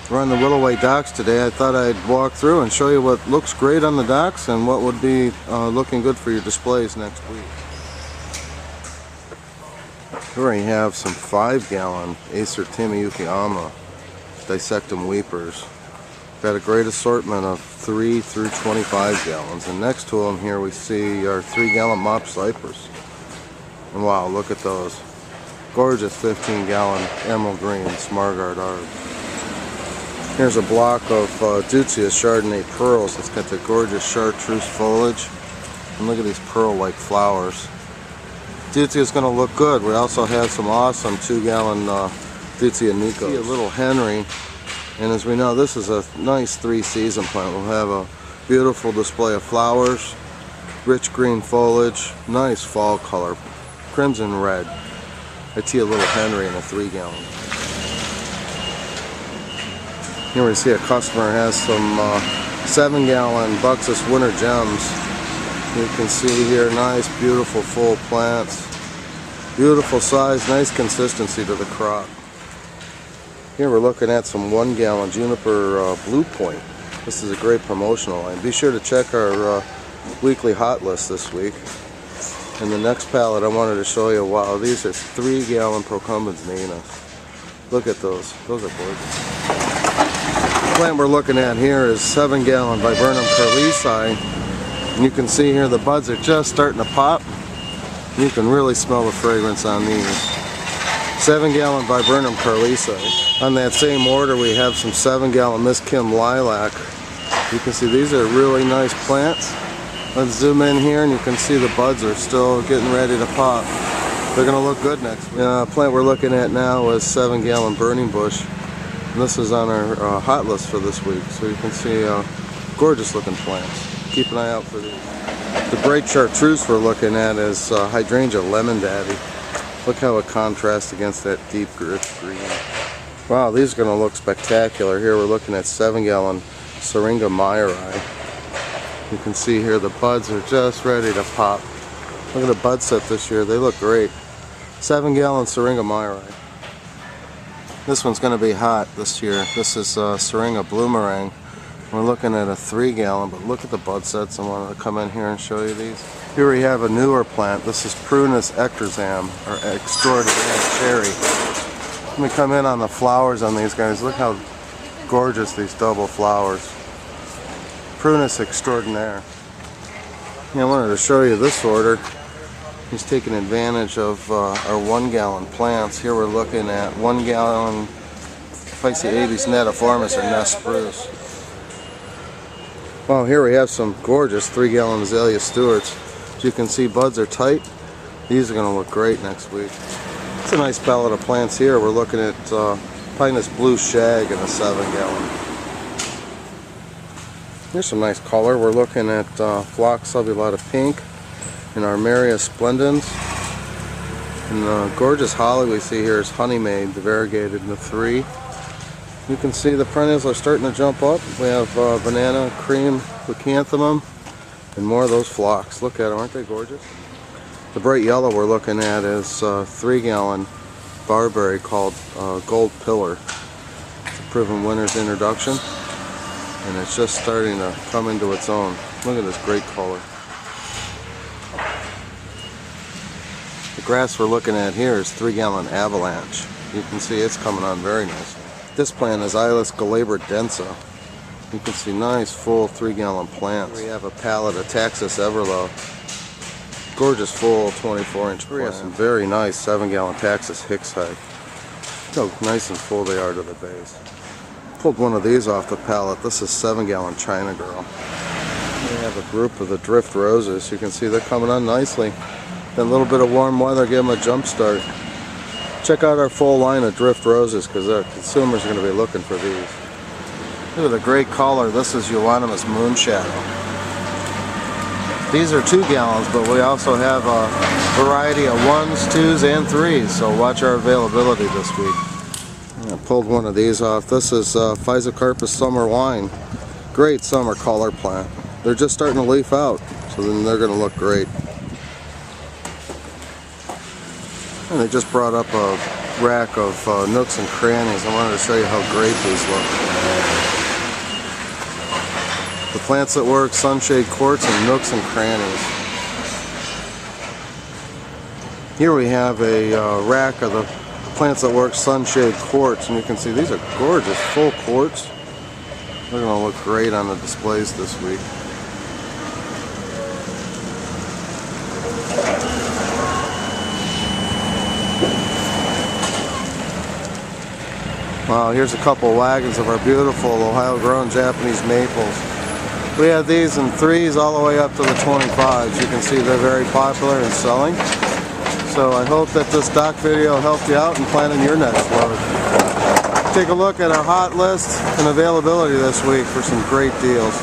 We're on the Willoway docks today. I thought I'd walk through and show you what looks great on the docks and what would be looking good for your displays next week. Here we have some 5-gallon Acer Timmy-Yukiyama Dissectum weepers. Got a great assortment of 3 through 25 gallons. And next to them here we see our 3-gallon mop cypress. And wow, look at those. Gorgeous 15-gallon emerald green Smargard arbs. Here's a block of Deutzia's Chardonnay pearls. It's got the gorgeous chartreuse foliage. And look at these pearl-like flowers. Deutzia's going to look good. We also have some awesome 2-gallon Deutzia Nikos. See a little Henry. And as we know, this is a nice 3-season plant. We'll have a beautiful display of flowers, rich green foliage, nice fall color, crimson red. I see a little Henry in a 3-gallon. Here we see a customer has some 7-gallon Buxus Winter Gems. You can see here nice, beautiful full plants. Beautiful size, nice consistency to the crop. Here we're looking at some 1-gallon Juniper Blue Point. This is a great promotional line. Be sure to check our weekly hot list this week. And the next pallet I wanted to show you, wow, these are 3-gallon Procumbens Nanas. Look at those. Those are gorgeous. The plant we're looking at here is 7-gallon Viburnum Carlesi. And you can see here the buds are just starting to pop. You can really smell the fragrance on these. 7-gallon Viburnum Carlesi. On that same order we have some 7-gallon Miss Kim Lilac. You can see these are really nice plants. Let's zoom in here and you can see the buds are still getting ready to pop. They're going to look good next week. The plant we're looking at now is 7-gallon Burning Bush. And this is on our hot list for this week. So you can see gorgeous looking plants. Keep an eye out for these. The bright chartreuse we're looking at is Hydrangea Lemon Daddy. Look how it contrasts against that deep rich green. Wow, these are going to look spectacular. Here we're looking at 7-gallon Syringa Myri. You can see here the buds are just ready to pop. Look at the bud set this year. They look great. 7-gallon Syringa Myri. This one's going to be hot this year. This is Syringa Bloomerang. We're looking at a 3-gallon, but look at the bud sets. I wanted to come in here and show you these. Here we have a newer plant. This is Prunus Ectorsam, or Extraordinaire Cherry. Let me come in on the flowers on these guys. Look how gorgeous these double flowers. Prunus Extraordinaire. I wanted to show you this order. He's taking advantage of our 1-gallon plants. Here we're looking at 1-gallon Phyceates natiformis or nest spruce. Well, here we have some gorgeous 3-gallon Azalea Stewarts. As you can see, buds are tight. These are going to look great next week. It's a nice palette of plants here. We're looking at Pinus Blue Shag in a 7-gallon. Here's some nice color. We're looking at Phlox Subulata Pink and Armeria Splendens. And the gorgeous holly we see here is Honey Maid, the variegated in the 3. You can see the perennials are starting to jump up. We have banana cream leucanthemum and more of those phlox. Look at them, aren't they gorgeous? The bright yellow we're looking at is 3-gallon barberry called Gold Pillar. It's a proven winner's introduction, and it's just starting to come into its own. Look at this great color. The grass we're looking at here is 3-gallon Avalanche. You can see it's coming on very nicely. This plant is Ilis Galabra densa. You can see nice full 3-gallon plants. We have a pallet of Taxus Everlow. Gorgeous full 24-inch plant. We have some very nice 7-gallon Taxus Hicksite. Look how nice and full they are to the base. Pulled one of these off the pallet. This is 7-gallon China Girl. We have a group of the Drift Roses. You can see they're coming on nicely. Then a little bit of warm weather, give them a jump start. Check out our full line of Drift Roses because our consumers are going to be looking for these. Look at the great color. This is Euonymus Moonshadow. These are 2 gallons, but we also have a variety of 1s, 2s, and 3s, so watch our availability this week. I pulled one of these off. This is Physocarpus Summer Wine. Great summer color plant. They're just starting to leaf out, so then they're going to look great. And they just brought up a rack of nooks and crannies. I wanted to show you how great these look. The Plants That Work sunshade quartz and nooks and crannies. Here we have a rack of the Plants That Work sunshade quartz, and you can see these are gorgeous full quartz. They're going to look great on the displays this week. Wow, here's a couple wagons of our beautiful Ohio-grown Japanese maples. We have these in 3s all the way up to the 25s. You can see they're very popular and selling. So I hope that this stock video helped you out in planning your next load. Take a look at our hot list and availability this week for some great deals.